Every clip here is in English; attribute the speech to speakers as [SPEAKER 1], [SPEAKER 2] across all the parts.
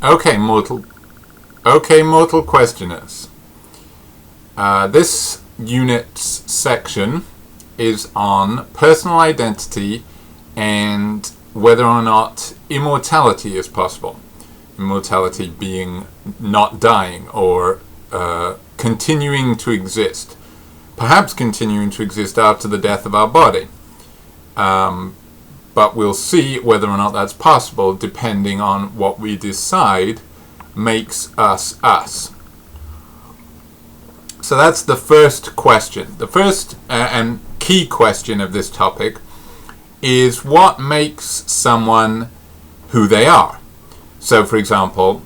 [SPEAKER 1] Okay, mortal questioners. This unit's section is on personal identity and whether or not immortality is possible. Immortality being not dying or continuing to exist. Perhaps continuing to exist after the death of our body. But we'll see whether or not that's possible depending on what we decide makes us us. So that's the first question. The first and key question of this topic is what makes someone who they are. So for example,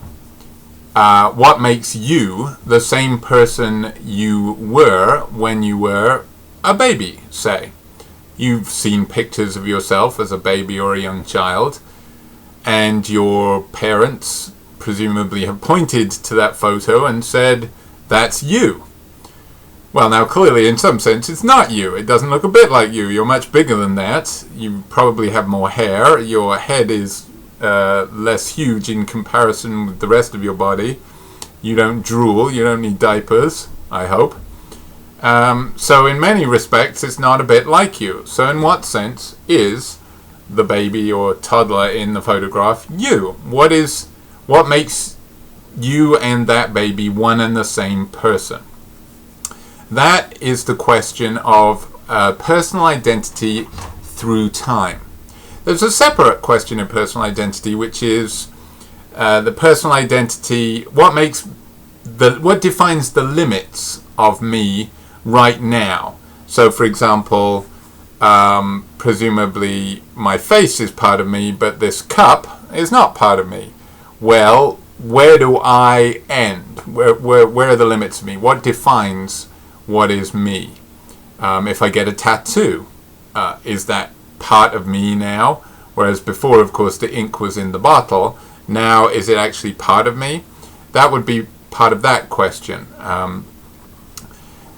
[SPEAKER 1] what makes you the same person you were when you were a baby, say? You've seen pictures of yourself as a baby or a young child, and your parents presumably have pointed to that photo and said, that's you. Well, now clearly in some sense it's not you. It doesn't look a bit like you. You're much bigger than that. You probably have more hair. Your head is less huge in comparison with the rest of your body. You don't drool. You don't need diapers, I hope. So in many respects it's not a bit like you. So in what sense is the baby or toddler in the photograph you? What makes you and that baby one and the same person? That is the question of personal identity through time. There's a separate question of personal identity, which is the personal identity, what defines the limits of me right now. So for example, presumably my face is part of me, but this cup is not part of me. Well, where do I end? Where are the limits of me? What defines what is me? If I get a tattoo, is that part of me now? Whereas before, of course, the ink was in the bottle. Now, is it actually part of me? That would be part of that question.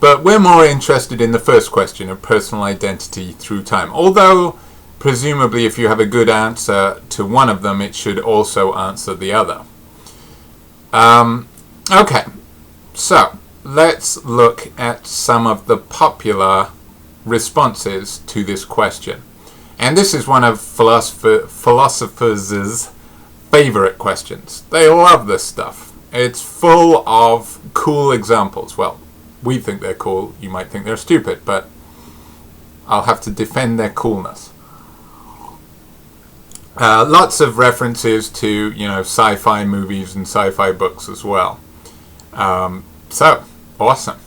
[SPEAKER 1] But we're more interested in the first question of personal identity through time. Although, presumably, if you have a good answer to one of them, it should also answer the other. Okay, so let's look at some of the popular responses to this question. And this is one of philosophers' favorite questions. They love this stuff. It's full of cool examples. Well, we think they're cool. You might think they're stupid, but I'll have to defend their coolness. Lots of references to, sci-fi movies and sci-fi books as well. So, awesome.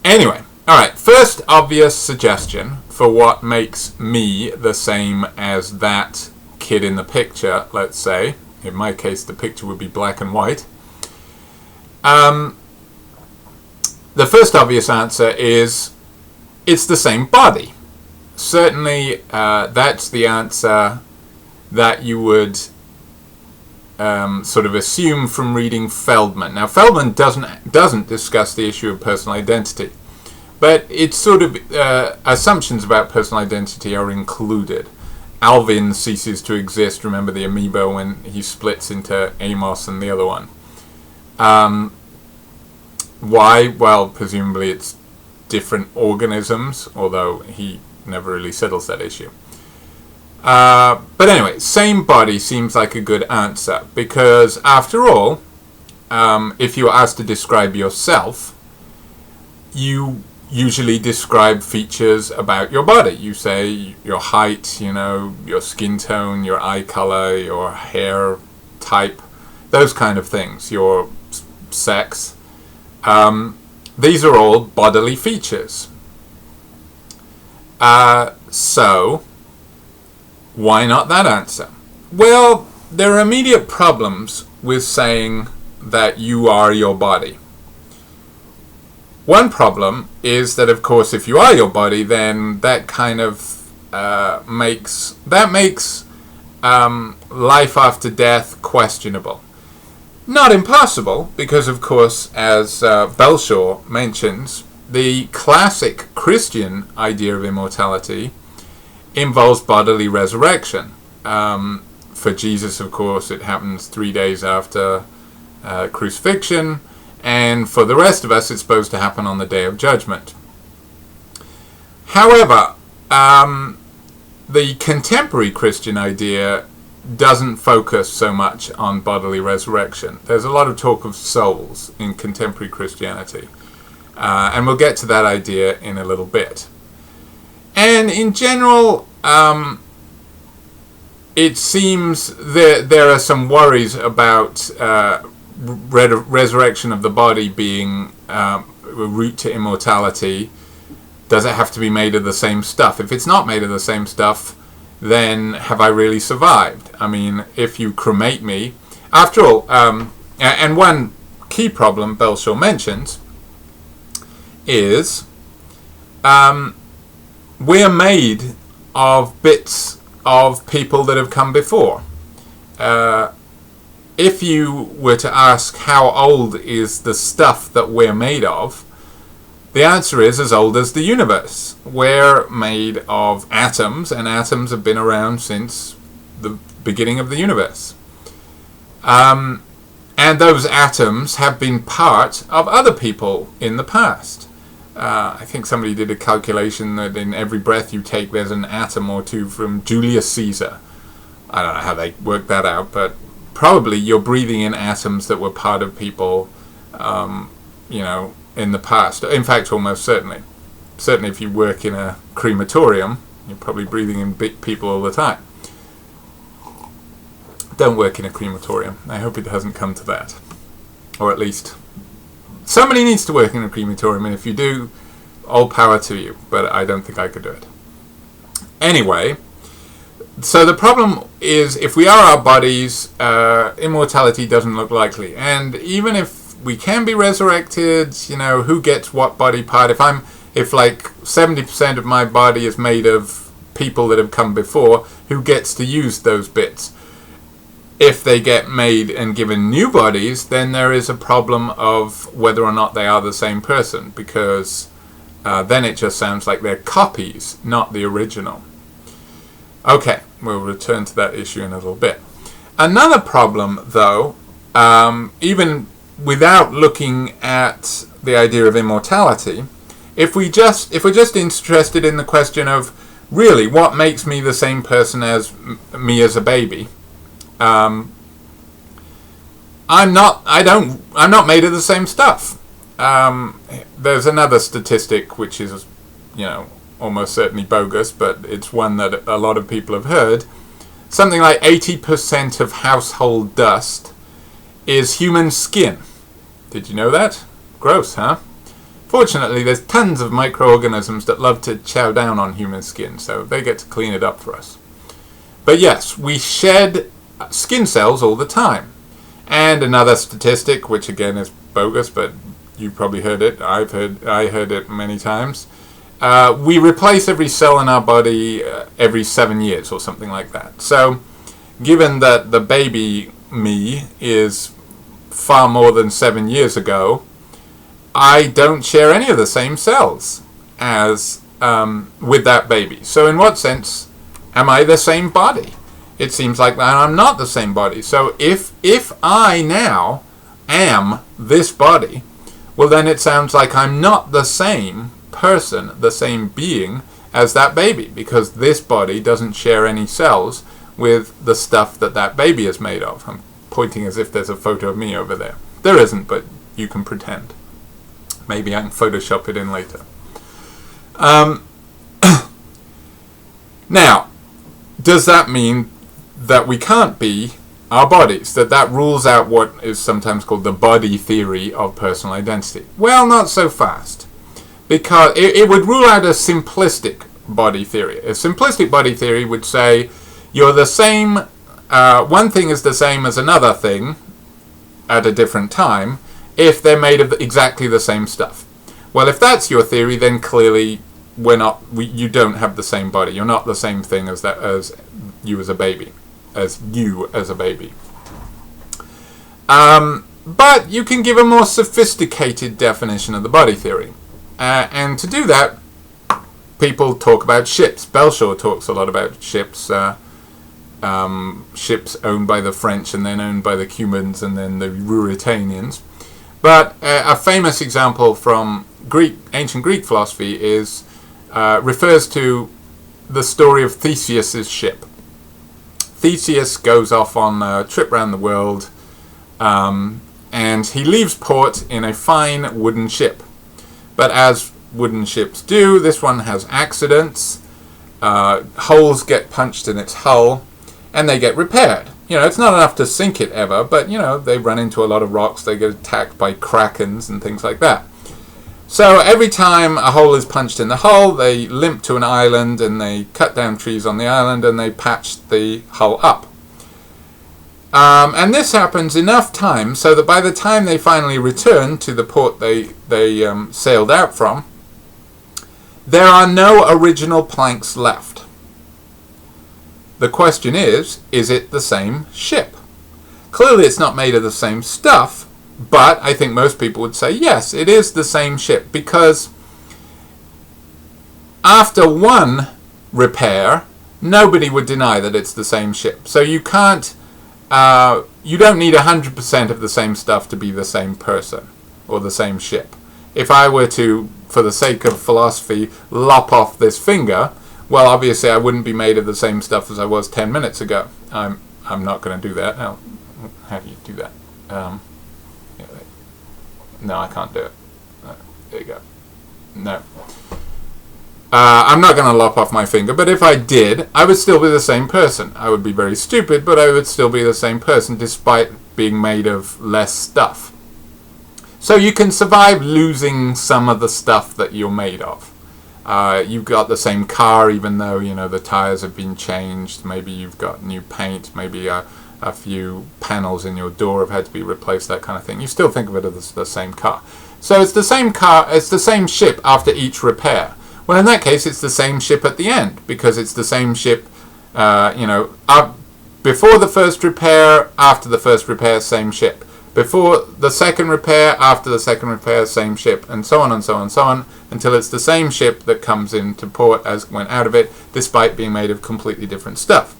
[SPEAKER 1] Anyway, alright, first obvious suggestion for what makes me the same as that kid in the picture, let's say. In my case, the picture would be black and white. The first obvious answer is it's the same body. Certainly, that's the answer that you would sort of assume from reading Feldman. Now, Feldman doesn't discuss the issue of personal identity, but it's sort of assumptions about personal identity are included. Alvin ceases to exist. Remember the amoeba when he splits into Amos and the other one. Why? Well, presumably it's different organisms, although he never really settles that issue. But anyway, same body seems like a good answer, because after all, if you're asked to describe yourself, you usually describe features about your body. You say your height, your skin tone, your eye color, your hair type, those kind of things, your sex. These are all bodily features. So, why not that answer? Well, there are immediate problems with saying that you are your body. One problem is that, of course, if you are your body, then that kind of makes life after death questionable. Not impossible, because, of course, as Belshaw mentions, the classic Christian idea of immortality involves bodily resurrection. For Jesus, of course, it happens 3 days after crucifixion, and for the rest of us, it's supposed to happen on the Day of Judgment. However, the contemporary Christian idea doesn't focus so much on bodily resurrection. There's a lot of talk of souls in contemporary Christianity, and we'll get to that idea in a little bit. And in general, it seems there are some worries about resurrection of the body being a route to immortality. Does it have to be made of the same stuff? If it's not made of the same stuff, then have I really survived? I mean, if you cremate me... After all, and one key problem Belshaw mentions is we're made of bits of people that have come before. If you were to ask how old is the stuff that we're made of, the answer is as old as the universe. We're made of atoms, and atoms have been around since the beginning of the universe. And those atoms have been part of other people in the past. I think somebody did a calculation that in every breath you take there's an atom or two from Julius Caesar. I don't know how they worked that out, but probably you're breathing in atoms that were part of people, in the past. In fact, almost certainly. Certainly if you work in a crematorium, you're probably breathing in people all the time. Don't work in a crematorium. I hope it hasn't come to that. Or at least somebody needs to work in a crematorium, and if you do, all power to you. But I don't think I could do it. Anyway, so the problem is if we are our bodies, immortality doesn't look likely. And even if we can be resurrected, who gets what body part? If like 70% of my body is made of people that have come before, who gets to use those bits? If they get made and given new bodies, then there is a problem of whether or not they are the same person, because then it just sounds like they're copies, not the original. Okay, we'll return to that issue in a little bit. Another problem, though, even without looking at the idea of immortality, if we're just interested in the question of really what makes me the same person as me as a baby, I'm not made of the same stuff. There's another statistic which is almost certainly bogus, but it's one that a lot of people have heard. Something like 80% of household dust is human skin. Did you know that? Gross, huh? Fortunately, there's tons of microorganisms that love to chow down on human skin, so they get to clean it up for us. But yes, we shed skin cells all the time. And another statistic, which again is bogus, but you probably heard it. I heard it many times. We replace every cell in our body every 7 years or something like that. So, given that the baby me is far more than 7 years ago, I don't share any of the same cells as with that baby. So in what sense am I the same body? It seems like I'm not the same body. So if I now am this body, well then it sounds like I'm not the same person, the same being as that baby, because this body doesn't share any cells with the stuff that baby is made of. I'm pointing as if there's a photo of me over there. There isn't, but you can pretend. Maybe I can Photoshop it in later. Now, does that mean that we can't be our bodies? That rules out what is sometimes called the body theory of personal identity? Well, not so fast. Because it would rule out a simplistic body theory. A simplistic body theory would say you're the same, one thing is the same as another thing at a different time if they're made of exactly the same stuff. Well, if that's your theory, then clearly you don't have the same body. You're not the same thing as you as a baby. But you can give a more sophisticated definition of the body theory. And to do that, people talk about ships. Belshaw talks a lot about ships. ships owned by the French and then owned by the Cumans and then the Ruritanians. But a famous example from ancient Greek philosophy refers to the story of Theseus's ship. Theseus goes off on a trip around the world, and he leaves port in a fine wooden ship. But as wooden ships do, this one has accidents. Holes get punched in its hull, and they get repaired. It's not enough to sink it ever, but, they run into a lot of rocks, they get attacked by krakens and things like that. So every time a hole is punched in the hull, they limp to an island and they cut down trees on the island and they patch the hull up. And this happens enough times so that by the time they finally return to the port they sailed out from, there are no original planks left. The question is it the same ship? Clearly it's not made of the same stuff, but I think most people would say yes, it is the same ship, because after one repair, nobody would deny that it's the same ship. So you can't, you don't need 100% of the same stuff to be the same person or the same ship. If I were to, for the sake of philosophy, lop off this finger, well, obviously I wouldn't be made of the same stuff as I was 10 minutes ago. I'm not going to do that. Now, how do you do that? No, I can't do it. There you go. No. I'm not going to lop off my finger, but if I did, I would still be the same person. I would be very stupid, but I would still be the same person despite being made of less stuff. So you can survive losing some of the stuff that you're made of. You've got the same car even though, the tires have been changed. Maybe you've got new paint. Maybe a few panels in your door have had to be replaced, that kind of thing. You still think of it as the same car. So it's the same car, it's the same ship after each repair. Well, in that case, it's the same ship at the end, because it's the same ship, before the first repair, after the first repair, same ship. Before the second repair, after the second repair, same ship, and so on and so on and so on, until it's the same ship that comes into port as went out of it, despite being made of completely different stuff.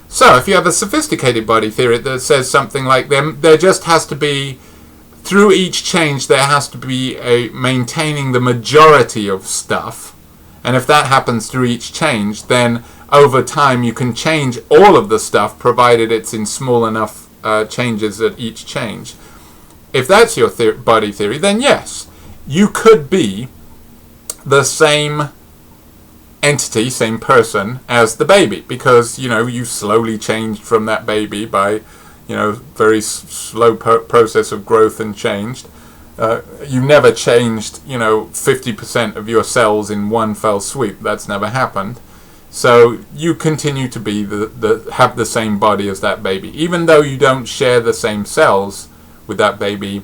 [SPEAKER 1] So if you have a sophisticated body theory that says something like there just has to be, through each change, there has to be a maintaining the majority of stuff, and if that happens through each change, then over time you can change all of the stuff, provided it's in small enough changes at each change. If that's your body theory, then yes, you could be the same entity, same person as the baby, because you slowly changed from that baby by very slow process of growth and changed. You never changed 50% of your cells in one fell sweep. That's never happened. So you continue to be have the same body as that baby, even though you don't share the same cells with that baby.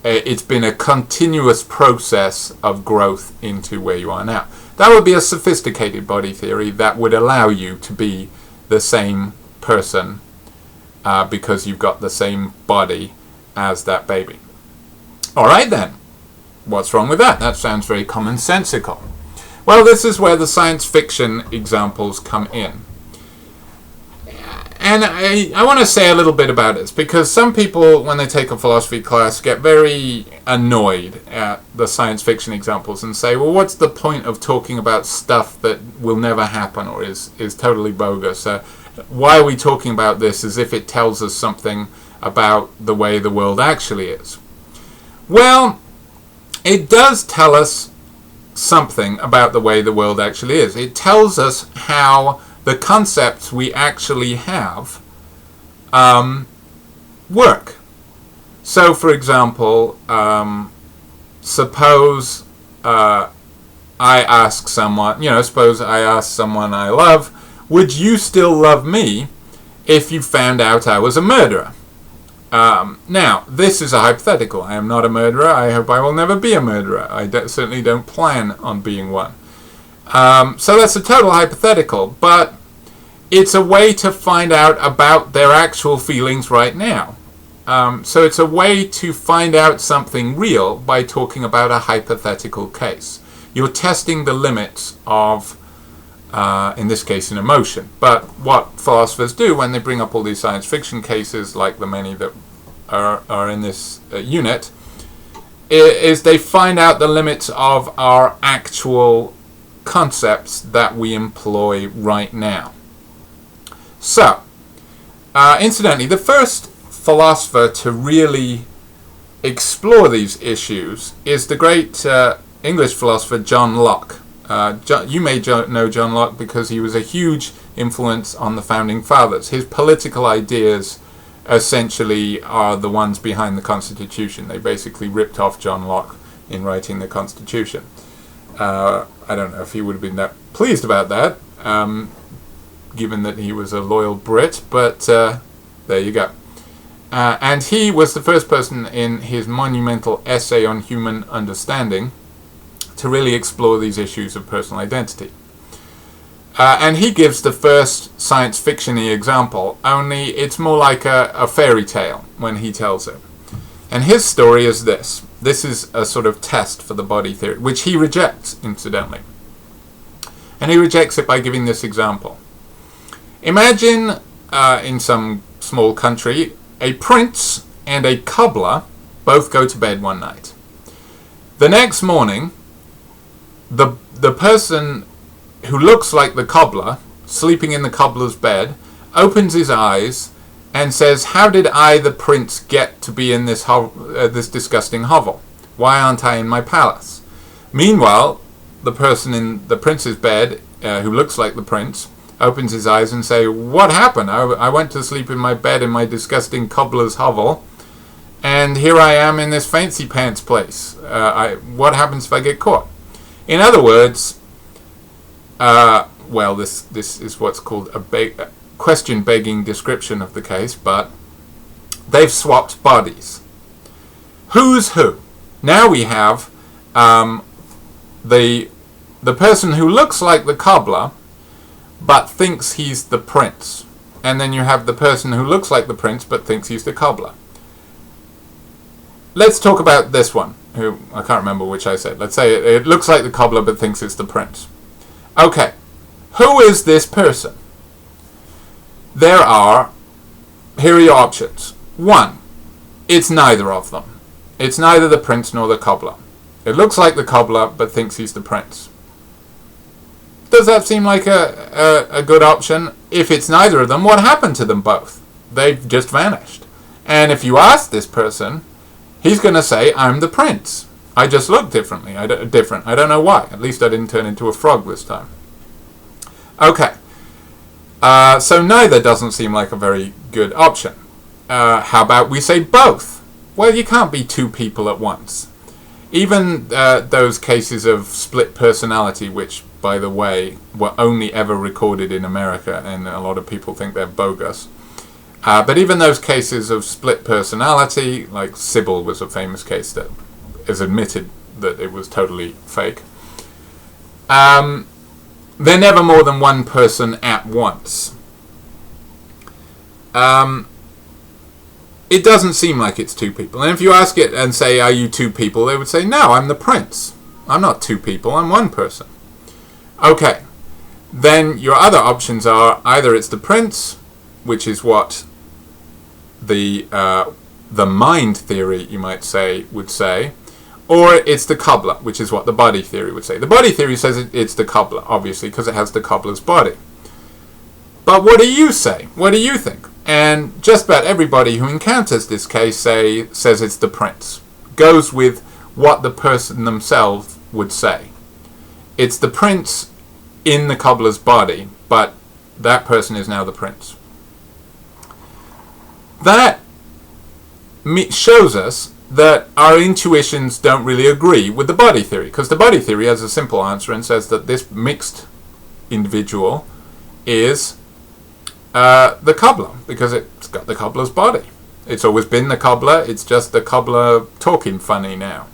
[SPEAKER 1] It's been a continuous process of growth into where you are now. That would be a sophisticated body theory that would allow you to be the same person because you've got the same body as that baby. All right then, what's wrong with that? That sounds very commonsensical. Well, this is where the science fiction examples come in. And I want to say a little bit about this, because some people, when they take a philosophy class, get very annoyed at the science fiction examples and say, well, what's the point of talking about stuff that will never happen or is totally bogus? Why are we talking about this as if it tells us something about the way the world actually is? Well, it does tell us something about the way the world actually is. It tells us how the concepts we actually have work. So, for example, suppose I ask someone, suppose I ask someone I love, would you still love me if you found out I was a murderer? Now, this is a hypothetical. I am not a murderer. I hope I will never be a murderer. I certainly don't plan on being one. So that's a total hypothetical, but it's a way to find out about their actual feelings right now. So it's a way to find out something real by talking about a hypothetical case. You're testing the limits of in this case an emotion. But what philosophers do when they bring up all these science fiction cases, like the many that are in this unit, is they find out the limits of our actual concepts that we employ right now. So, incidentally, the first philosopher to really explore these issues is the great English philosopher John Locke. You may know John Locke because he was a huge influence on the Founding Fathers. His political ideas essentially are the ones behind the Constitution. They basically ripped off John Locke in writing the Constitution. I don't know if he would have been that pleased about that, given that he was a loyal Brit, but there you go. And he was the first person in his monumental essay on human understanding to really explore these issues of personal identity. And he gives the first science fiction-y example, only it's more like a fairy tale when he tells it. And his story is this. This is a sort of test for the body theory, which he rejects, incidentally. And he rejects it by giving this example. Imagine, in some small country, a prince and a cobbler both go to bed one night. The next morning, the person who looks like the cobbler, sleeping in the cobbler's bed, opens his eyes and says, "How did I, the prince, get to be in this disgusting hovel? Why aren't I in my palace?" Meanwhile, the person in the prince's bed, who looks like the prince, opens his eyes and say, "What happened? I went to sleep in my bed in my disgusting cobbler's hovel, and here I am in this fancy pants place. What happens if I get caught?" In other words, well, this is what's called a question-begging description of the case, but they've swapped bodies. Who's who? Now we have the person who looks like the cobbler but thinks he's the prince. And then you have the person who looks like the prince but thinks he's the cobbler. Let's talk about this one, who I can't remember which I said. Let's say it looks like the cobbler but thinks it's the prince. Okay, who is this person? Here are your options. 1, it's neither of them. It's neither the prince nor the cobbler. It looks like the cobbler but thinks he's the prince. Does that seem like a good option? If it's neither of them, what happened to them both? They've just vanished. And if you ask this person, he's going to say, "I'm the prince. I just look differently. I don't know why. At least I didn't turn into a frog this time." Okay. So neither doesn't seem like a very good option. How about we say both? Well, you can't be two people at once. Even those cases of split personality, which, by the way, were only ever recorded in America, and a lot of people think they're bogus. But even those cases of split personality, like Sybil was a famous case that is admitted that it was totally fake. They're never more than one person at once. It doesn't seem like it's two people. And if you ask it and say, "Are you two people?" they would say, "No, I'm the prince. I'm not two people, I'm one person." Okay. Then your other options are either it's the prince, which is what the mind theory, you might say, would say, or it's the cobbler, which is what the body theory would say. The body theory says it's the cobbler, obviously, because it has the cobbler's body. But what do you say? What do you think? And just about everybody who encounters this case says it's the prince. Goes with what the person themselves would say. It's the prince in the cobbler's body, but that person is now the prince. That shows us that our intuitions don't really agree with the body theory, because the body theory has a simple answer and says that this mixed individual is the cobbler, because it's got the cobbler's body. It's always been the cobbler, it's just the cobbler talking funny now.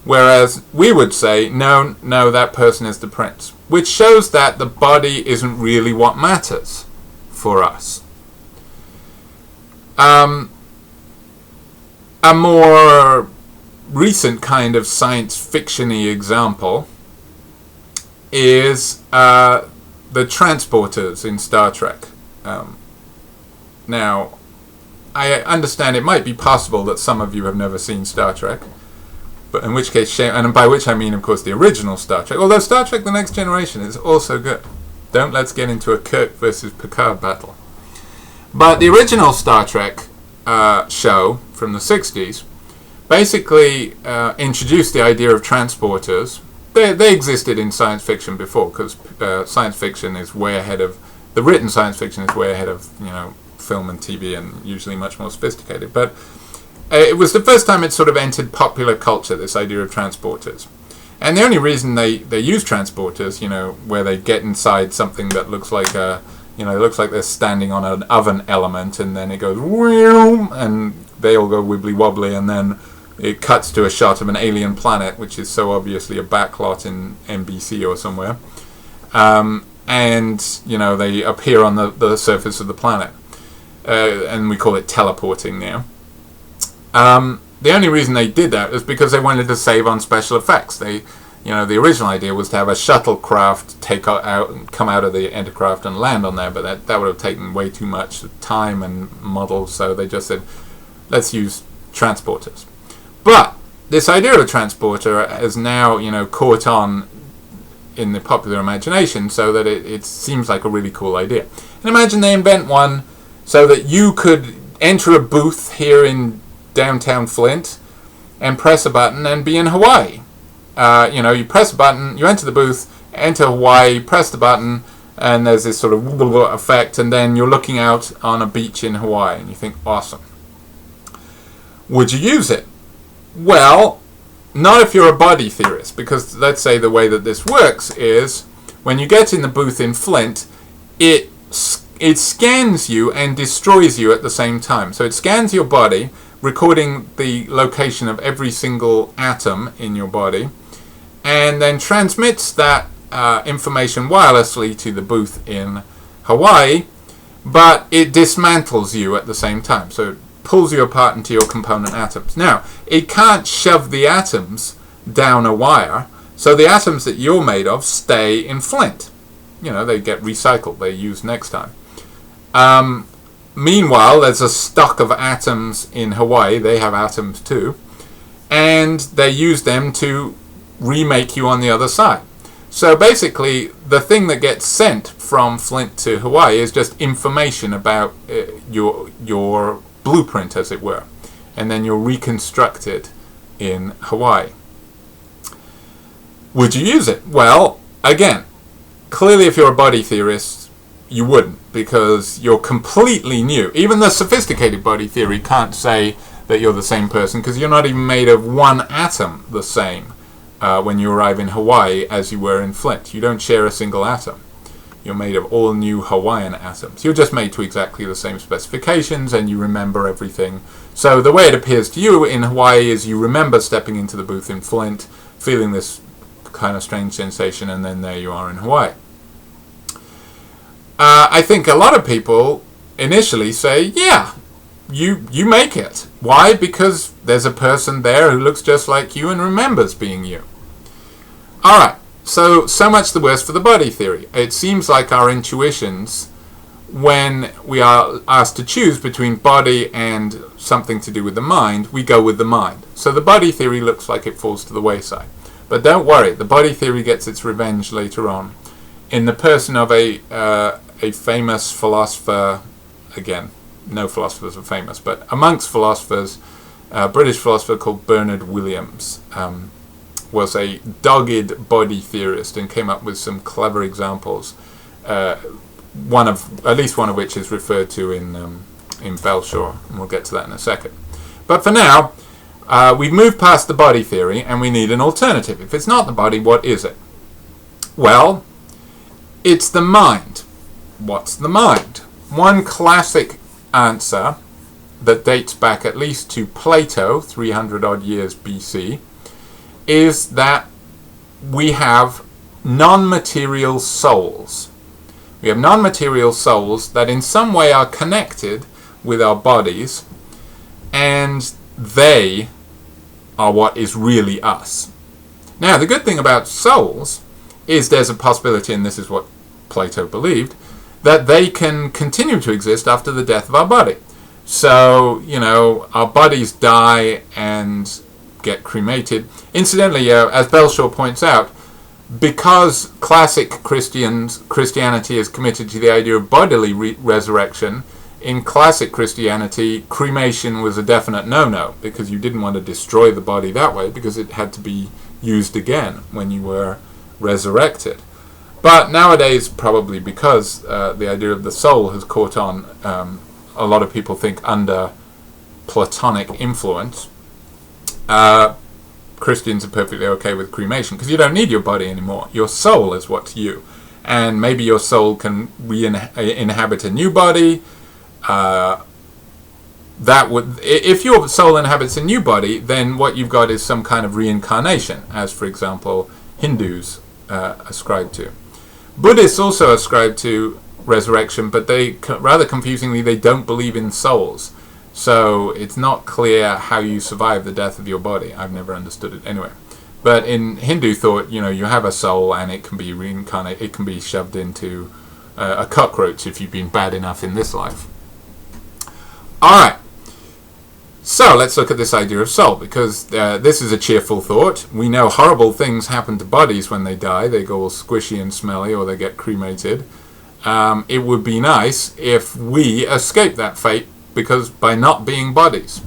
[SPEAKER 1] Whereas we would say, no, that person is the prince, which shows that the body isn't really what matters for us. A more recent kind of science fiction-y example is the transporters in Star Trek. Now, I understand it might be possible that some of you have never seen Star Trek, but in which case, shame, and by which I mean, of course, the original Star Trek. Although Star Trek The Next Generation is also good. Let's get into a Kirk versus Picard battle. But the original Star Trek show from the 60s basically introduced the idea of transporters. They existed in science fiction before, because science fiction is way ahead of, the written science fiction is way ahead of, film and TV, and usually much more sophisticated. But it was the first time it sort of entered popular culture, this idea of transporters. And the only reason they use transporters, where they get inside something that looks like it looks like they're standing on an oven element, and then it goes, and they all go wibbly wobbly, and then it cuts to a shot of an alien planet, which is so obviously a backlot in NBC or somewhere. And, they appear on the surface of the planet. And we call it teleporting now. The only reason they did that is because they wanted to save on special effects. The original idea was to have a shuttlecraft come out of the Entercraft and land on there, but that would have taken way too much time and model, so they just said, let's use transporters. But this idea of a transporter is now, caught on in the popular imagination, so that it seems like a really cool idea. And imagine they invent one so that you could enter a booth here in downtown Flint and press a button and be in Hawaii. You press a button, you enter the booth, enter Hawaii, press the button, and there's this sort of effect, and then you're looking out on a beach in Hawaii, and you think, awesome. Would you use it? Well, not if you're a body theorist, because let's say the way that this works is when you get in the booth in Flint, it scans you and destroys you at the same time. So it scans your body, recording the location of every single atom in your body, and then transmits that information wirelessly to the booth in Hawaii, but it dismantles you at the same time. So it pulls you apart into your component atoms. Now, it can't shove the atoms down a wire, so the atoms that you're made of stay in Flint. They get recycled, they're used next time. Meanwhile, there's a stock of atoms in Hawaii, they have atoms too, and they use them to remake you on the other side. So basically, the thing that gets sent from Flint to Hawaii is just information about your blueprint, as it were, and then you're reconstructed in Hawaii. Would you use it? Well, again, clearly if you're a body theorist, you wouldn't, because you're completely new. Even the sophisticated body theory can't say that you're the same person, because you're not even made of one atom the same when you arrive in Hawaii as you were in Flint. You don't share a single atom. You're made of all new Hawaiian atoms. You're just made to exactly the same specifications, and you remember everything. So the way it appears to you in Hawaii is you remember stepping into the booth in Flint, feeling this kind of strange sensation, and then there you are in Hawaii. I think a lot of people initially say, yeah, you make it. Why? Because there's a person there who looks just like you and remembers being you. Alright, so much the worse for the body theory. It seems like our intuitions, when we are asked to choose between body and something to do with the mind, we go with the mind. So the body theory looks like it falls to the wayside. But don't worry, the body theory gets its revenge later on, in the person of a famous philosopher. Again, no philosophers are famous, but amongst philosophers, a British philosopher called Bernard Williams was a dogged body theorist and came up with some clever examples, at least one of which is referred to in Belshore, and we'll get to that in a second. But for now, we've moved past the body theory, and we need an alternative. If it's not the body, what is it? Well, it's the mind. What's the mind? One classic answer that dates back at least to Plato, 300 odd years BC, is that we have non-material souls. We have non-material souls that in some way are connected with our bodies, and they are what is really us. Now, the good thing about souls is there's a possibility, and this is what Plato believed, that they can continue to exist after the death of our body. So, our bodies die and get cremated. Incidentally, as Belshaw points out, because classic Christianity is committed to the idea of bodily resurrection, in classic Christianity, cremation was a definite no-no, because you didn't want to destroy the body that way, because it had to be used again when you were resurrected. But nowadays, probably because the idea of the soul has caught on, a lot of people think under Platonic influence, Christians are perfectly okay with cremation, because you don't need your body anymore. Your soul is what's you. And maybe your soul can inhabit a new body. If your soul inhabits a new body, then what you've got is some kind of reincarnation, as, for example, Hindus ascribe to. Buddhists also ascribe to resurrection, but they, rather confusingly, they don't believe in souls. So it's not clear how you survive the death of your body. I've never understood it anyway. But in Hindu thought, you have a soul and it can be reincarnated. It can be shoved into a cockroach if you've been bad enough in this life. Alright. So let's look at this idea of soul, because this is a cheerful thought. We know horrible things happen to bodies when they die. They go all squishy and smelly, or they get cremated. It would be nice if we escape that fate, because by not being bodies.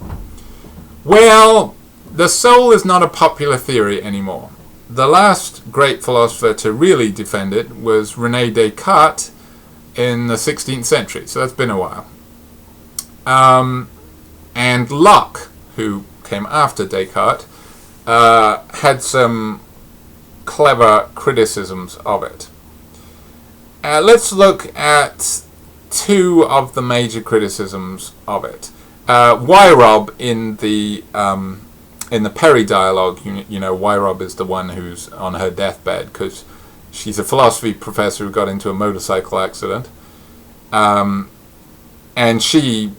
[SPEAKER 1] Well, the soul is not a popular theory anymore. The last great philosopher to really defend it was René Descartes in the 16th century, so that's been a while. And Locke, who came after Descartes, had some clever criticisms of it. Let's look at two of the major criticisms of it. Weyrob in the Perry dialogue, Weyrob is the one who's on her deathbed because she's a philosophy professor who got into a motorcycle accident, and she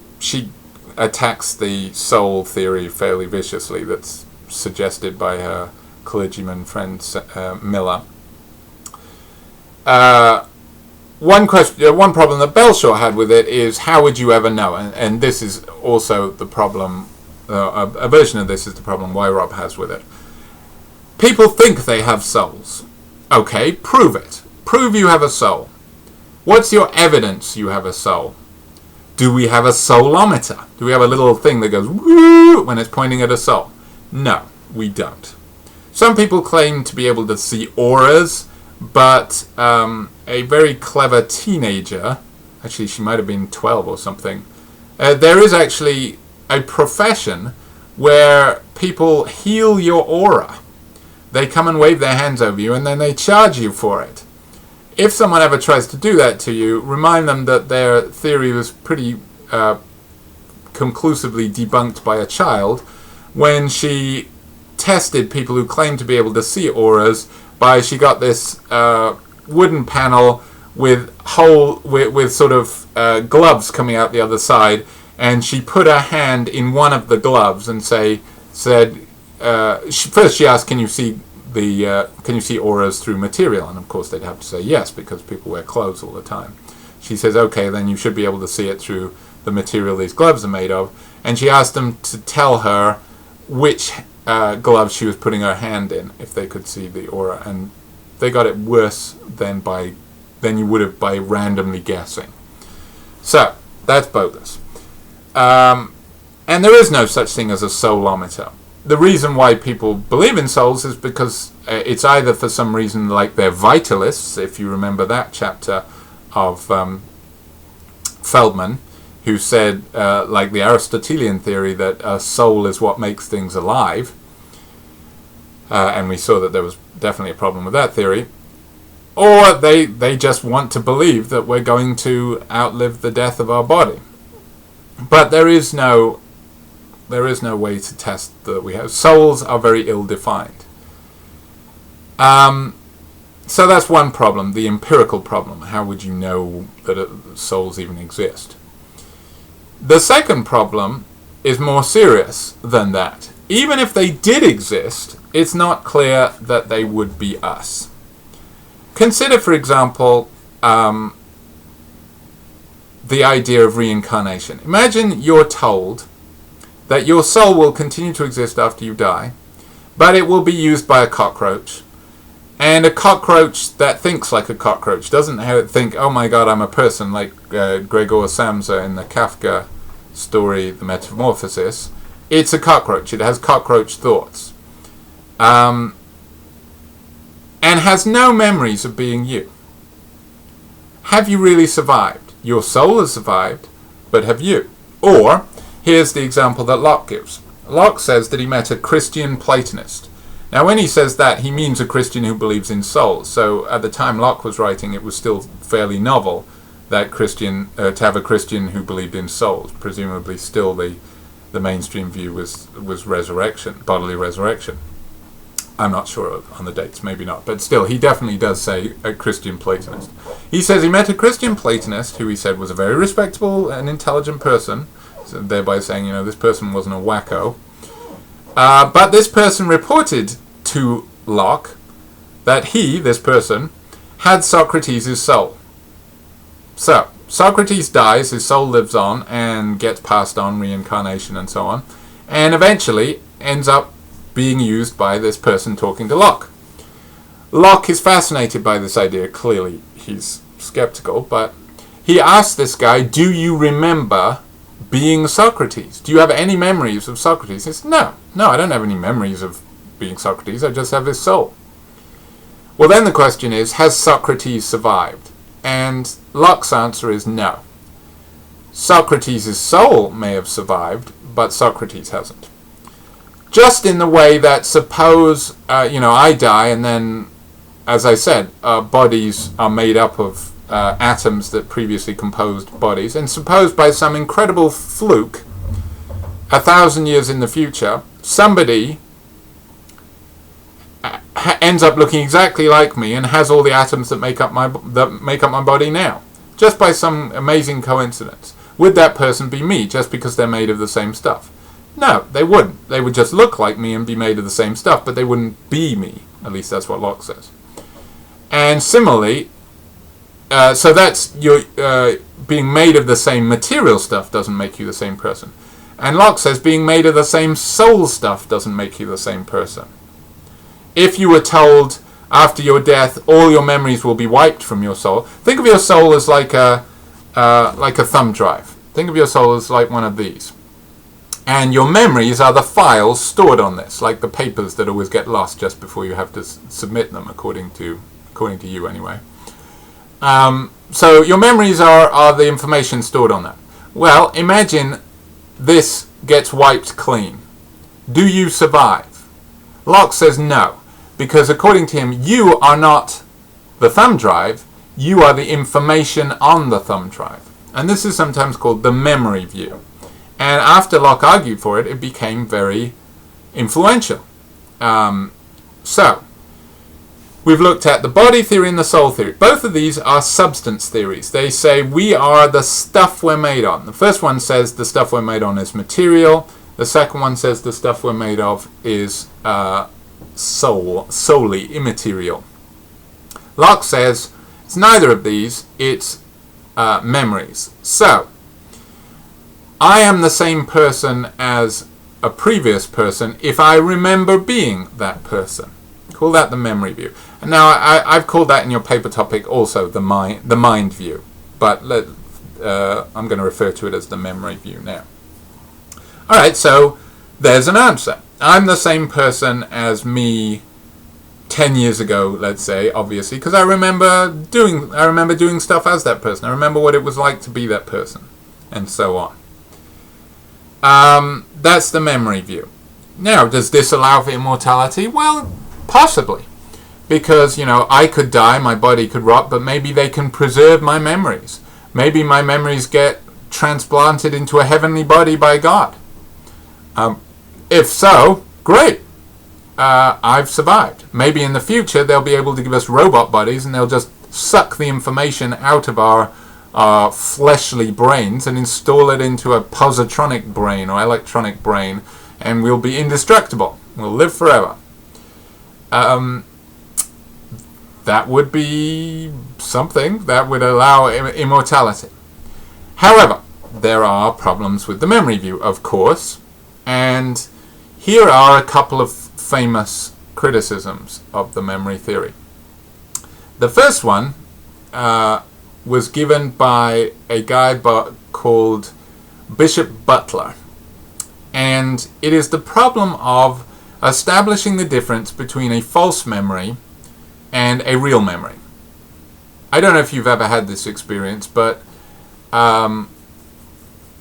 [SPEAKER 1] attacks the soul theory fairly viciously that's suggested by her clergyman friend Miller. One problem that Belshaw had with it is, how would you ever know? And this is also the problem, a version of this is the problem Weyrob has with it. People think they have souls. Okay, prove it. Prove you have a soul. What's your evidence you have a soul? Do we have a soulometer? Do we have a little thing that goes woo when it's pointing at a soul? No, we don't. Some people claim to be able to see auras, but a very clever teenager, actually she might have been 12 or something, there is actually a profession where people heal your aura. They come and wave their hands over you and then they charge you for it. If someone ever tries to do that to you, remind them that their theory was pretty conclusively debunked by a child when she tested people who claimed to be able to see auras by, she got this wooden panel with sort of gloves coming out the other side, and she put her hand in one of the gloves and said first she asked, can you see auras through material? And of course they'd have to say yes, because people wear clothes all the time. She says, okay, then you should be able to see it through the material these gloves are made of. And she asked them to tell her which gloves she was putting her hand in, if they could see the aura, and they got it worse than you would have by randomly guessing. So that's bogus. And there is no such thing as a soulometer. The reason why people believe in souls is because it's either for some reason like they're vitalists, if you remember that chapter of Feldman, who said, like the Aristotelian theory, that a soul is what makes things alive. And we saw that there was definitely a problem with that theory. Or they just want to believe that we're going to outlive the death of our body. But there is no way to test that we have. Souls are very ill-defined. So that's one problem, the empirical problem. How would you know that souls even exist? The second problem is more serious than that. Even if they did exist, it's not clear that they would be us. Consider, for example, the idea of reincarnation. Imagine you're told that your soul will continue to exist after you die, but it will be used by a cockroach. And a cockroach that thinks like a cockroach, doesn't think, oh my god, I'm a person, like Gregor Samsa in the Kafka story, The Metamorphosis. It's a cockroach. It has cockroach thoughts. And has no memories of being you. Have you really survived? Your soul has survived, but have you? Or, here's the example that Locke gives. Locke says that he met a Christian Platonist. Now, when he says that, he means a Christian who believes in souls. So, at the time Locke was writing, it was still fairly novel that to have a Christian who believed in souls. Presumably, still the mainstream view was resurrection, bodily resurrection. I'm not sure on the dates, maybe not, but still, he definitely does say a Christian Platonist. He says he met a Christian Platonist who he said was a very respectable and intelligent person, so thereby saying, this person wasn't a wacko. But this person reported to Locke that this person, had Socrates' soul. So, Socrates dies, his soul lives on and gets passed on, reincarnation and so on, and eventually ends up being used by this person talking to Locke. Locke is fascinated by this idea. Clearly, he's skeptical, but he asks this guy, do you remember being Socrates? Do you have any memories of Socrates? He says, no, I don't have any memories of being Socrates. I just have his soul. Well, then the question is, has Socrates survived? And Locke's answer is no. Socrates' soul may have survived, but Socrates hasn't. Just in the way that suppose, I die and then, as I said, bodies are made up of atoms that previously composed bodies, and suppose by some incredible fluke, 1,000 years in the future, somebody ends up looking exactly like me and has all the atoms that make up my body now, just by some amazing coincidence. Would that person be me just because they're made of the same stuff? No, they wouldn't. They would just look like me and be made of the same stuff, but they wouldn't be me. At least that's what Locke says. And similarly, so that's being made of the same material stuff doesn't make you the same person. And Locke says being made of the same soul stuff doesn't make you the same person. If you were told after your death all your memories will be wiped from your soul, think of your soul as like a thumb drive. Think of your soul as like one of these. And your memories are the files stored on this, like the papers that always get lost just before you have to submit them, according to you anyway. So your memories are the information stored on that. Well, imagine this gets wiped clean. Do you survive? Locke says no, because according to him, you are not the thumb drive, you are the information on the thumb drive. And this is sometimes called the memory view. And after Locke argued for it, it became very influential. So, we've looked at the body theory and the soul theory. Both of these are substance theories. They say we are the stuff we're made on. The first one says the stuff we're made on is material. The second one says the stuff we're made of is solely immaterial. Locke says it's neither of these, it's memories. So, I am the same person as a previous person if I remember being that person. Call that the memory view. And now I've called that in your paper topic also the mind view, but I'm going to refer to it as the memory view now. All right, so there's an answer. I'm the same person as me 10 years ago, let's say, obviously, because I remember doing stuff as that person. I remember what it was like to be that person, and so on. That's the memory view. Now, does this allow for immortality? Well, possibly. Because, I could die, my body could rot, but maybe they can preserve my memories. Maybe my memories get transplanted into a heavenly body by God. If so, great. I've survived. Maybe in the future they'll be able to give us robot bodies and they'll just suck the information out of our fleshly brains and install it into a positronic brain or electronic brain, and we'll be indestructible. We'll live forever. that would be something that would allow immortality. However, there are problems with the memory view, of course, and here are a couple of famous criticisms of the memory theory. The first one was given by a guy called Bishop Butler, and it is the problem of establishing the difference between a false memory and a real memory. I don't know if you've ever had this experience, but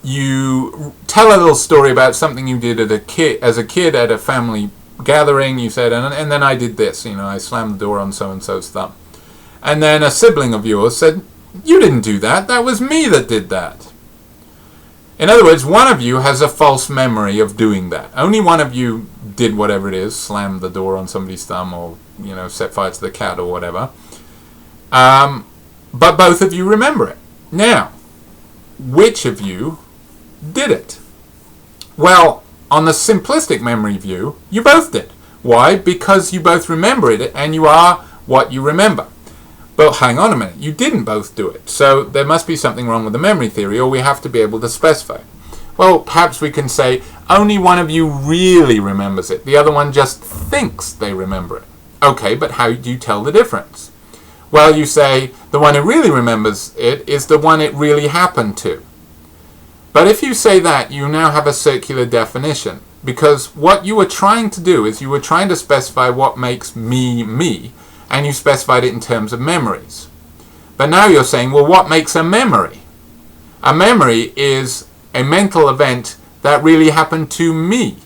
[SPEAKER 1] you tell a little story about something you did as a kid at a family gathering. You said, and then I did this, I slammed the door on so-and-so's thumb. And then a sibling of yours said, you didn't do that, that was me that did that. In other words, one of you has a false memory of doing that. Only one of you did whatever it is, slammed the door on somebody's thumb, or set fire to the cat or whatever. But both of you remember it. Now, which of you did it? Well, on the simplistic memory view, you both did. Why? Because you both remember it, and you are what you remember. But hang on a minute, you didn't both do it. So there must be something wrong with the memory theory, or we have to be able to specify. Well, perhaps we can say only one of you really remembers it. The other one just thinks they remember it. Okay, but how do you tell the difference? Well, you say the one who really remembers it is the one it really happened to. But if you say that, you now have a circular definition, because what you were trying to do is you were trying to specify what makes me, me, and you specified it in terms of memories. But now you're saying, well, what makes a memory? A memory is a mental event that really happened to me,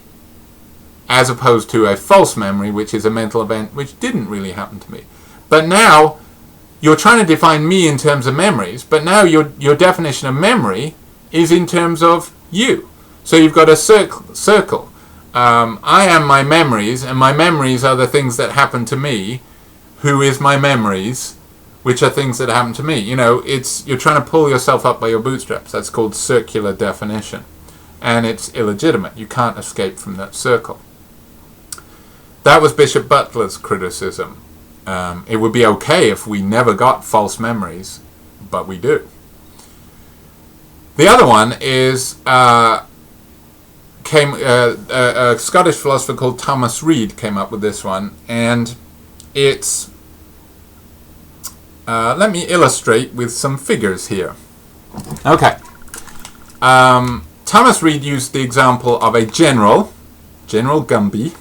[SPEAKER 1] as opposed to a false memory, which is a mental event which didn't really happen to me. But now you're trying to define me in terms of memories, but now your definition of memory is in terms of you. So you've got a circle. I am my memories, and my memories are the things that happen to me, who is my memories, which are things that happen to me. You're trying to pull yourself up by your bootstraps. That's called circular definition. And it's illegitimate. You can't escape from that circle. That was Bishop Butler's criticism. It would be okay if we never got false memories, but we do. The other one is a Scottish philosopher called Thomas Reid came up with this one, and it's let me illustrate with some figures here. Okay. Thomas Reid used the example of a General Gumby,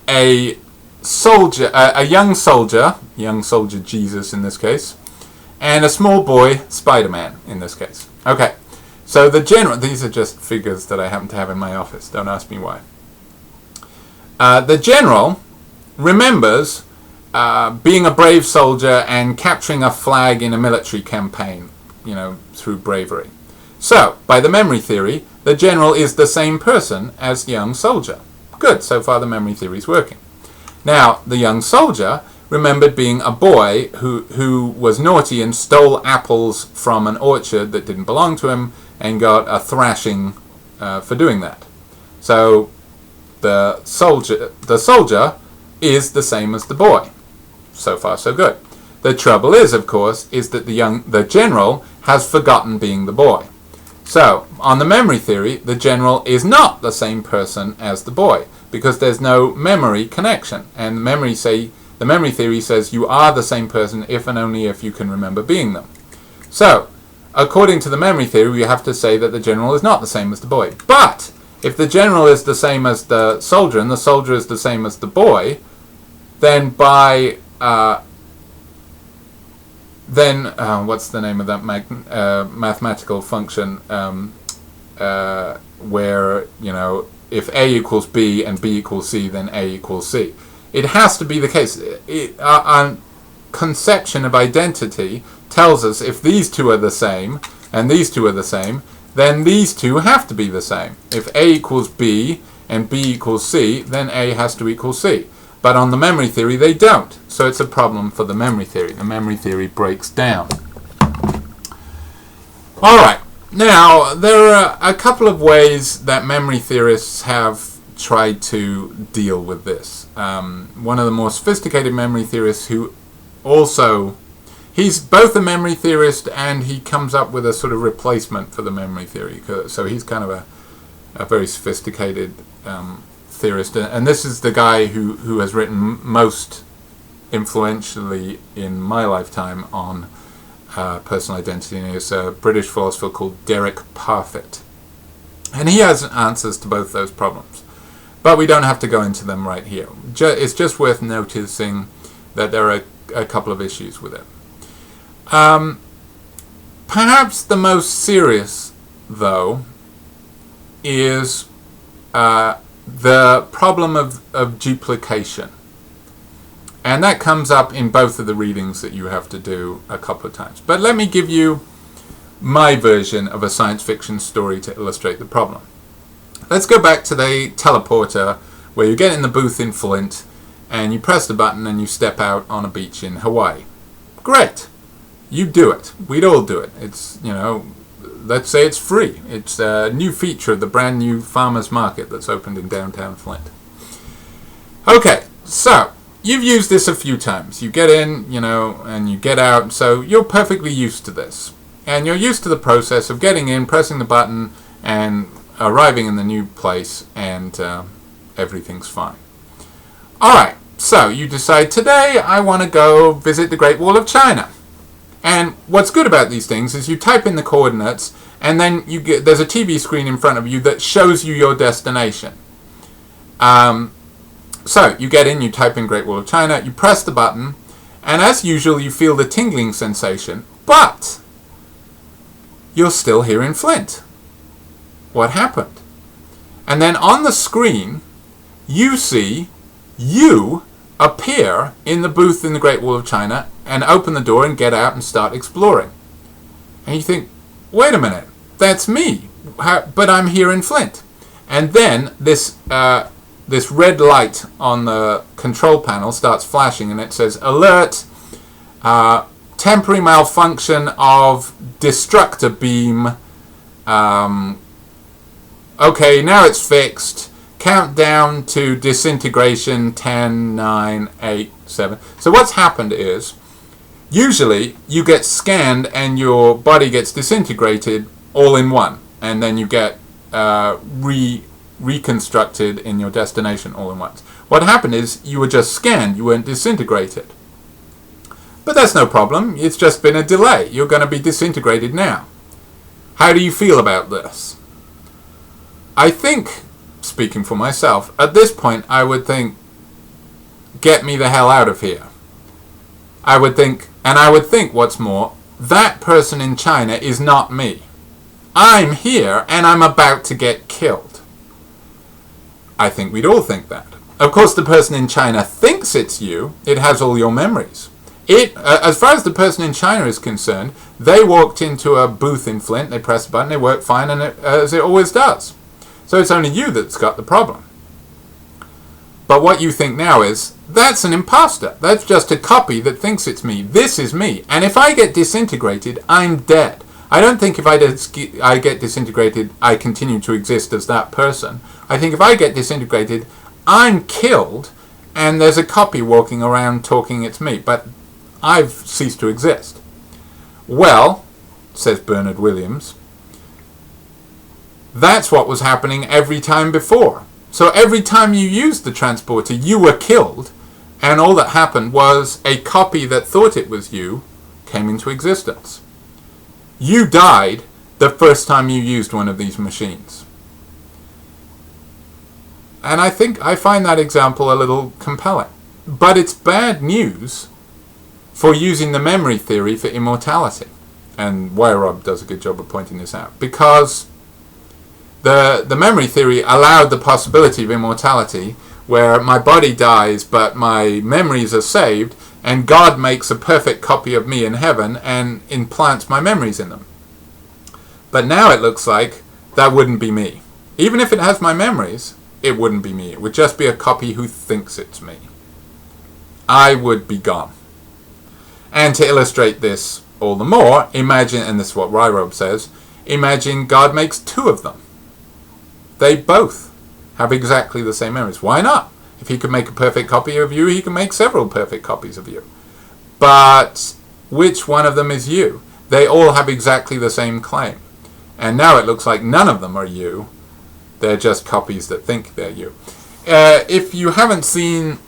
[SPEAKER 1] a soldier, a young soldier Jesus in this case, and a small boy, Spider-Man in this case. Okay, so the General, these are just figures that I happen to have in my office, don't ask me why. The General remembers being a brave soldier and capturing a flag in a military campaign, through bravery. So, by the memory theory, the General is the same person as the young soldier. Good, so far the memory theory is working. Now, the young soldier remembered being a boy who was naughty and stole apples from an orchard that didn't belong to him and got a thrashing for doing that. So, the soldier is the same as the boy. So far, so good. The trouble is, of course, is that the General has forgotten being the boy. So, on the memory theory, the General is not the same person as the boy, because there's no memory connection. And the memory theory says you are the same person if and only if you can remember being them. So, according to the memory theory, we have to say that the General is not the same as the boy. But, if the General is the same as the soldier, and the soldier is the same as the boy, then by what's the name of that mathematical function where, if A equals B and B equals C, then A equals C. It has to be the case. Our conception of identity tells us if these two are the same and these two are the same, then these two have to be the same. If A equals B and B equals C, then A has to equal C. But on the memory theory, they don't. So it's a problem for the memory theory. The memory theory breaks down. All right. Now, there are a couple of ways that memory theorists have tried to deal with this. One of the more sophisticated memory theorists who also, he's both a memory theorist and he comes up with a sort of replacement for the memory theory. So he's kind of a very sophisticated theorist. And this is the guy who has written most influentially in my lifetime on personal identity. And he's a British philosopher called Derek Parfit. And he has answers to both those problems. But we don't have to go into them right here. It's just worth noticing that there are a couple of issues with it. Perhaps the most serious, though, is the problem of duplication. And that comes up in both of the readings that you have to do a couple of times. But let me give you my version of a science fiction story to illustrate the problem. Let's go back to the teleporter where you get in the booth in Flint and you press the button and you step out on a beach in Hawaii. Great. You do it. We'd all do it. It's, let's say it's free. It's a new feature of the brand new farmers market that's opened in downtown Flint. Okay, so you've used this a few times. You get in, and you get out, so you're perfectly used to this. And you're used to the process of getting in, pressing the button, and arriving in the new place, and everything's fine. Alright, so you decide today I want to go visit the Great Wall of China. And what's good about these things is you type in the coordinates, and then there's a TV screen in front of you that shows you your destination. So you get in, you type in Great Wall of China, you press the button, and as usual you feel the tingling sensation, but you're still here in Flint. What happened? And then on the screen, you see you appear in the booth in the Great Wall of China and open the door and get out and start exploring. And you think, wait a minute, that's me, but I'm here in Flint. And then this red light on the control panel starts flashing and it says, alert, temporary malfunction of destructor beam. Okay, now it's fixed. Countdown to disintegration, 10, 9, 8, 7. So what's happened is, usually you get scanned and your body gets disintegrated all in one. And then you get reconstructed in your destination all in once. What happened is you were just scanned, you weren't disintegrated. But that's no problem, it's just been a delay. You're going to be disintegrated now. How do you feel about this? I think, speaking for myself, at this point I would think, get me the hell out of here. I would think what's more, that person in China is not me. I'm here and I'm about to get killed. I think we'd all think that. Of course, the person in China thinks it's you. It has all your memories. As far as the person in China is concerned, they walked into a booth in Flint, they pressed a button, it worked fine, and as it always does. So it's only you that's got the problem. But what you think now is, that's an imposter. That's just a copy that thinks it's me. This is me. And if I get disintegrated, I'm dead. I don't think if I get disintegrated, I continue to exist as that person. I think if I get disintegrated, I'm killed, and there's a copy walking around talking it's me. But I've ceased to exist. Well, says Bernard Williams, that's what was happening every time before. So every time you used the transporter, you were killed, and all that happened was a copy that thought it was you came into existence. You died the first time you used one of these machines. And I find that example a little compelling. But it's bad news for using the memory theory for immortality. And Weyrauch does a good job of pointing this out. Because the memory theory allowed the possibility of immortality where my body dies but my memories are saved and God makes a perfect copy of me in heaven and implants my memories in them. But now it looks like that wouldn't be me. Even if it has my memories, it wouldn't be me. It would just be a copy who thinks it's me. I would be gone. And to illustrate this all the more, imagine, and this is what Weyrauch says, imagine God makes two of them. They both have exactly the same memories. Why not? If he could make a perfect copy of you, he can make several perfect copies of you. But which one of them is you? They all have exactly the same claim. And now it looks like none of them are you. They're just copies that think they're you. If you haven't seen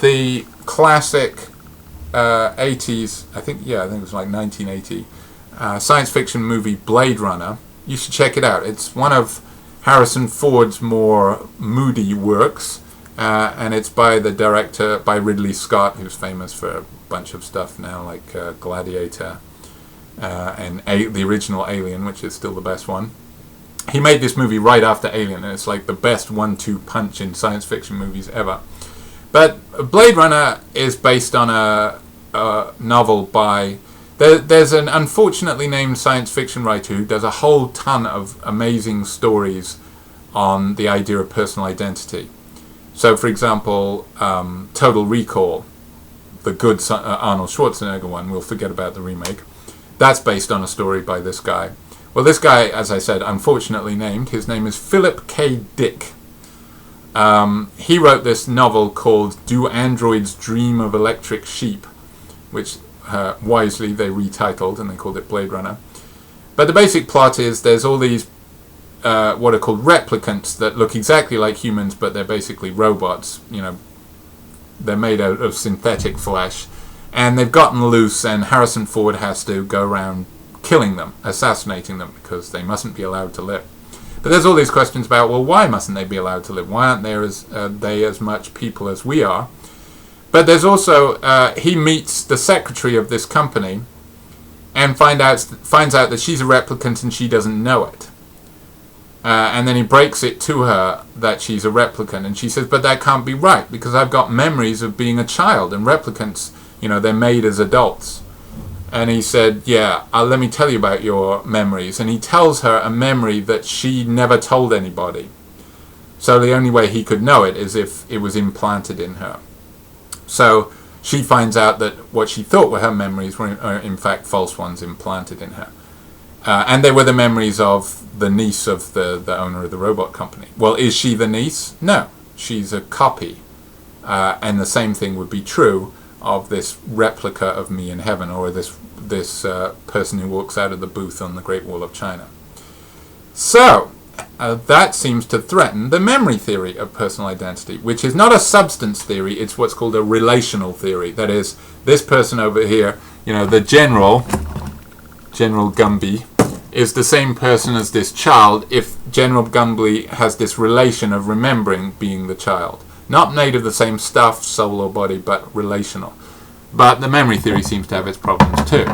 [SPEAKER 1] the classic 80s, I think it was like 1980, science fiction movie Blade Runner, you should check it out. It's one of Harrison Ford's more moody works, and it's by the director, by Ridley Scott, who's famous for a bunch of stuff now, like Gladiator and the original Alien, which is still the best one. He made this movie right after Alien, and it's like the best 1-2 punch in science fiction movies ever. But Blade Runner is based on a novel by... There's an unfortunately named science fiction writer who does a whole ton of amazing stories on the idea of personal identity. So, for example, Total Recall, the good Arnold Schwarzenegger one, we'll forget about the remake. That's based on a story by this guy. Well, this guy, as I said, unfortunately named, his name is Philip K. Dick. He wrote this novel called Do Androids Dream of Electric Sheep, which wisely they retitled and they called it Blade Runner. But the basic plot is there's all these what are called replicants that look exactly like humans, but they're basically robots. They're made out of synthetic flesh, and they've gotten loose, and Harrison Ford has to go around killing them, assassinating them, because they mustn't be allowed to live. But there's all these questions about, well, why mustn't they be allowed to live? Why aren't they as much people as we are? But there's also, he meets the secretary of this company and finds out that she's a replicant and she doesn't know it. And then he breaks it to her that she's a replicant, and she says, but that can't be right, because I've got memories of being a child, and replicants, they're made as adults. And he said, yeah, let me tell you about your memories. And he tells her a memory that she never told anybody. So the only way he could know it is if it was implanted in her. So she finds out that what she thought were her memories were in fact false ones implanted in her. And they were the memories of the niece of the owner of the robot company. Well, is she the niece? No, she's a copy. And the same thing would be true of this replica of me in heaven, or this person who walks out of the booth on the Great Wall of China. So, that seems to threaten the memory theory of personal identity, which is not a substance theory, it's what's called a relational theory. That is, this person over here, the General Gumby, is the same person as this child if General Gumby has this relation of remembering being the child. Not made of the same stuff, soul or body, but relational. But the memory theory seems to have its problems too.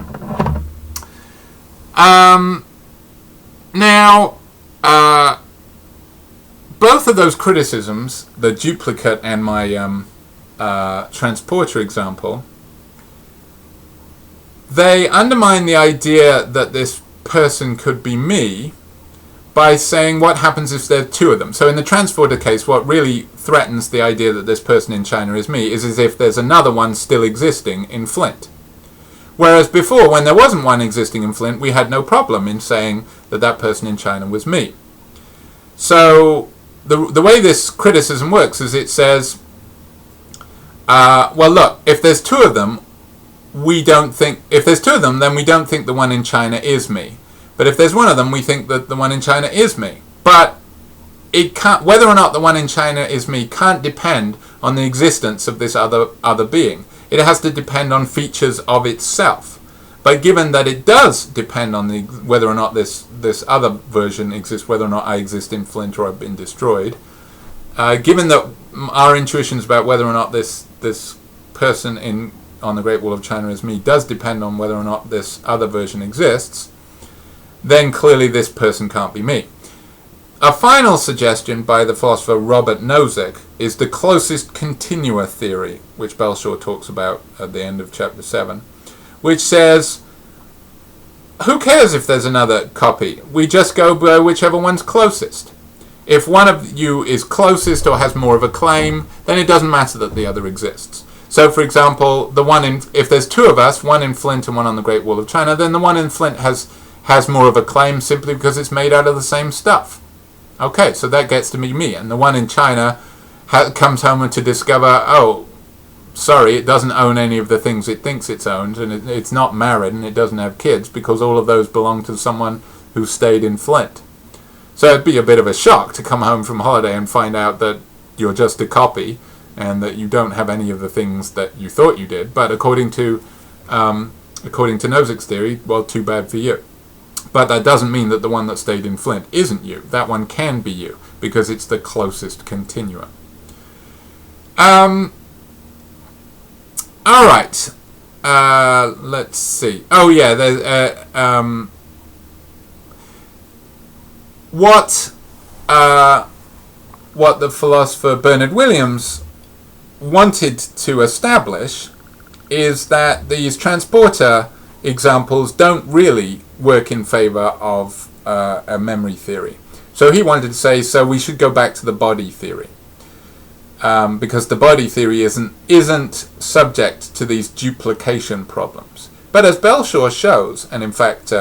[SPEAKER 1] Now, both of those criticisms, the duplicate and my transporter example, they undermine the idea that this person could be me by saying what happens if there are two of them. So in the transporter case, what really threatens the idea that this person in China is me is as if there's another one still existing in Flint. Whereas before, when there wasn't one existing in Flint, we had no problem in saying that that person in China was me. So the way this criticism works is it says, well, look, if there's two of them, then we don't think the one in China is me. But if there's one of them, we think that the one in China is me. But it can't, whether or not the one in China is me can't depend on the existence of this other being. It has to depend on features of itself. But given that it does depend on whether or not this other version exists, whether or not I exist in Flint or I've been destroyed, given that our intuitions about whether or not this person on the Great Wall of China is me does depend on whether or not this other version exists, then clearly this person can't be me. A final suggestion by the philosopher Robert Nozick is the closest continua theory, which Belshaw talks about at the end of chapter 7, which says, who cares if there's another copy? We just go by whichever one's closest. If one of you is closest or has more of a claim, then it doesn't matter that the other exists. So, for example, if there's two of us, one in Flint and one on the Great Wall of China, then the one in Flint has more of a claim simply because it's made out of the same stuff. Okay, so that gets to be me. And the one in China comes home to discover, oh, sorry, it doesn't own any of the things it thinks it owns, and it's not married, and it doesn't have kids, because all of those belong to someone who stayed in Flint. So it'd be a bit of a shock to come home from holiday and find out that you're just a copy, and that you don't have any of the things that you thought you did. But according to Nozick's theory, well, too bad for you. But that doesn't mean that the one that stayed in Flint isn't you. That one can be you, because it's the closest continuum. All right. Let's see. Oh yeah. There's what the philosopher Bernard Williams wanted to establish is that these transporter examples don't really work in favor of a memory theory. So he wanted to say, so we should go back to the body theory, because the body theory isn't subject to these duplication problems. But as Belshaw shows, and in fact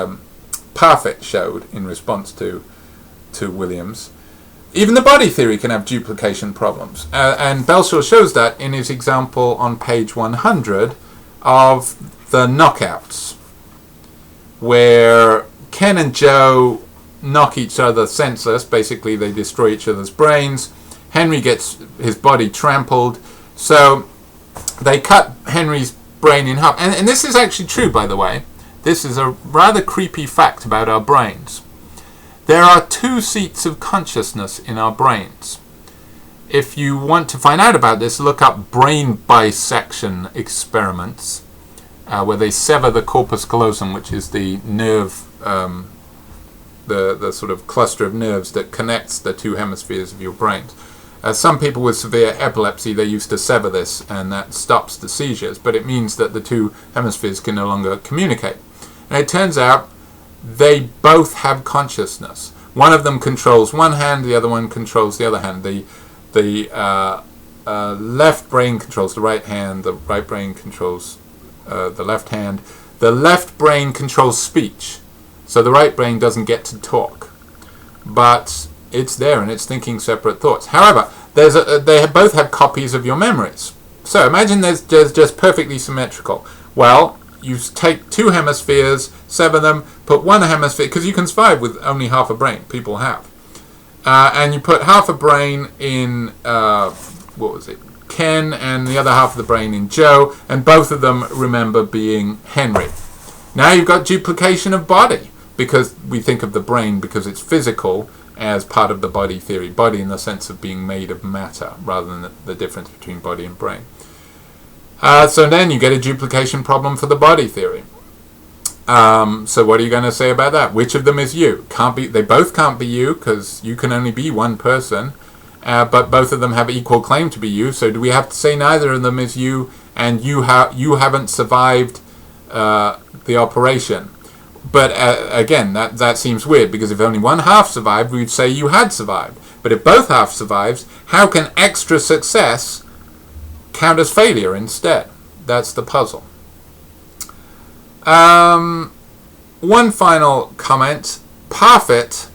[SPEAKER 1] Parfit showed in response to Williams, even the body theory can have duplication problems. And Belshaw shows that in his example on page 100 of the knockouts, where Ken and Joe knock each other senseless. Basically, they destroy each other's brains. Henry gets his body trampled. So they cut Henry's brain in half. And this is actually true, by the way. This is a rather creepy fact about our brains. There are 2 seats of consciousness in our brains. If you want to find out about this, look up brain bisection experiments, where they sever the corpus callosum, which is the nerve, the sort of cluster of nerves that connects the 2 hemispheres of your brains. Some people with severe epilepsy, they used to sever this, and that stops the seizures, but it means that the 2 hemispheres can no longer communicate. And it turns out they both have consciousness. One of them controls one hand, the other one controls the other hand. The left brain controls the right hand, the right brain controls the left hand. The left brain controls speech, so the right brain doesn't get to talk, but it's there and it's thinking separate thoughts. However, they both have copies of your memories. So imagine there's just perfectly symmetrical. Well, you take 2 hemispheres, sever them, put 1 hemisphere, because you can survive with only half a brain. People have. And you put half a brain in, Ken, and the other half of the brain in Joe, and both of them remember being Henry. Now you've got duplication of body, because we think of the brain, because it's physical, as part of the body theory. Body in the sense of being made of matter, rather than the difference between body and brain. So then you get a duplication problem for the body theory. So what are you going to say about that? Which of them is you? They both can't be you, because you can only be one person, but both of them have equal claim to be you. So do we have to say neither of them is you, and you haven't survived the operation? But again, that seems weird, because if only one half survived, we'd say you had survived. But if both halves survives, how can extra success count as failure instead? That's the puzzle. One final comment. Parfit,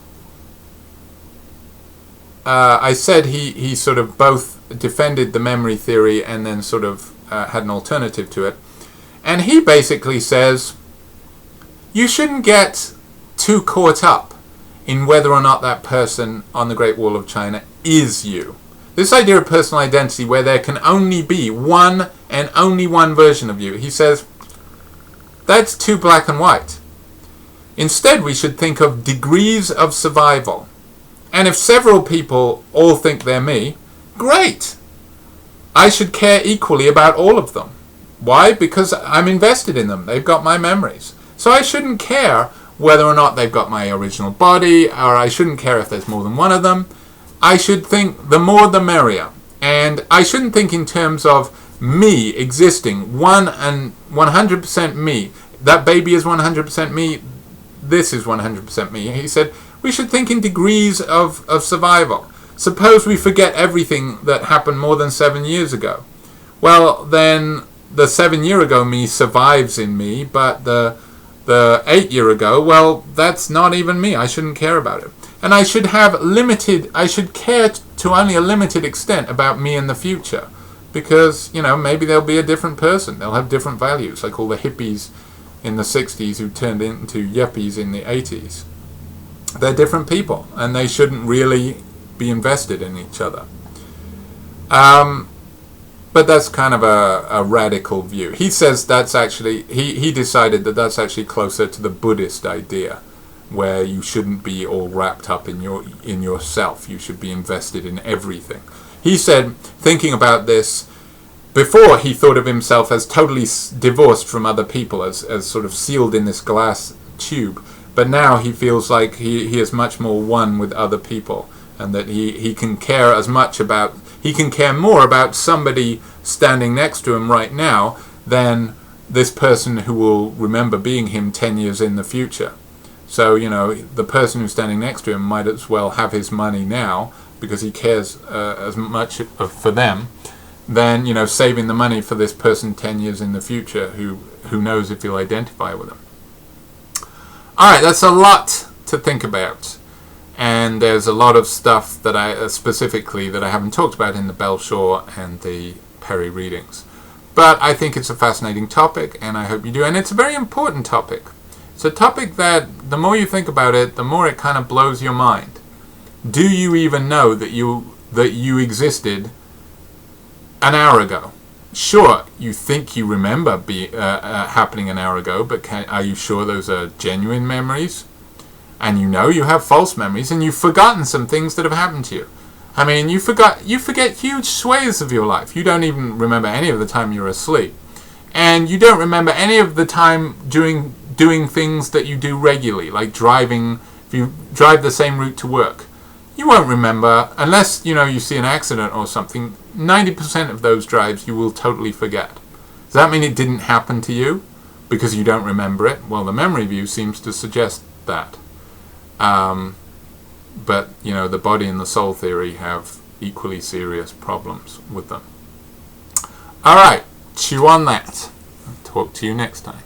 [SPEAKER 1] I said he sort of both defended the memory theory and then sort of had an alternative to it. And he basically says, you shouldn't get too caught up in whether or not that person on the Great Wall of China is you. This idea of personal identity, where there can only be one and only one version of you, he says, that's too black and white. Instead, we should think of degrees of survival. And if several people all think they're me, great. I should care equally about all of them. Why? Because I'm invested in them. They've got my memories. So I shouldn't care whether or not they've got my original body, or I shouldn't care if there's more than one of them. I should think the more the merrier. And I shouldn't think in terms of me existing, 100% me. That baby is 100% me. This is 100% me. He said, we should think in degrees of survival. Suppose we forget everything that happened more than 7 years ago. Well, then the 7-year ago me survives in me, but the 8 year ago, well, that's not even me. I shouldn't care about it. And I should care to only a limited extent about me in the future. Because, maybe they'll be a different person. They'll have different values, like all the hippies in the 60s who turned into yuppies in the 80s. They're different people, and they shouldn't really be invested in each other. But that's kind of a radical view. He says that's actually, he decided that that's actually closer to the Buddhist idea, where you shouldn't be all wrapped up in yourself. You should be invested in everything. He said, thinking about this, before he thought of himself as totally divorced from other people, as sort of sealed in this glass tube. But now he feels like he is much more one with other people, and that he can care more about somebody standing next to him right now than this person who will remember being him 10 years in the future. So, the person who's standing next to him might as well have his money now, because he cares as much for them, than saving the money for this person 10 years in the future who knows if he'll identify with them. Alright, that's a lot to think about, and there's a lot of stuff that I specifically that I haven't talked about in the Belshaw and the Perry readings, but I think it's a fascinating topic, and I hope you do. And it's a very important topic. It's a topic that the more you think about it, the more it kind of blows your mind. Do you even know that you existed an hour ago? Sure, you think you remember happening an hour ago, but are you sure those are genuine memories? And you have false memories, and you've forgotten some things that have happened to you. I mean, you forget huge swathes of your life. You don't even remember any of the time you were asleep, and you don't remember any of the time doing things that you do regularly, like driving. If you drive the same route to work, you won't remember, unless you see an accident or something. 90% of those drives you will totally forget. Does that mean it didn't happen to you because you don't remember it? Well, the memory view seems to suggest that. But the body and the soul theory have equally serious problems with them. Alright, chew on that. Talk to you next time.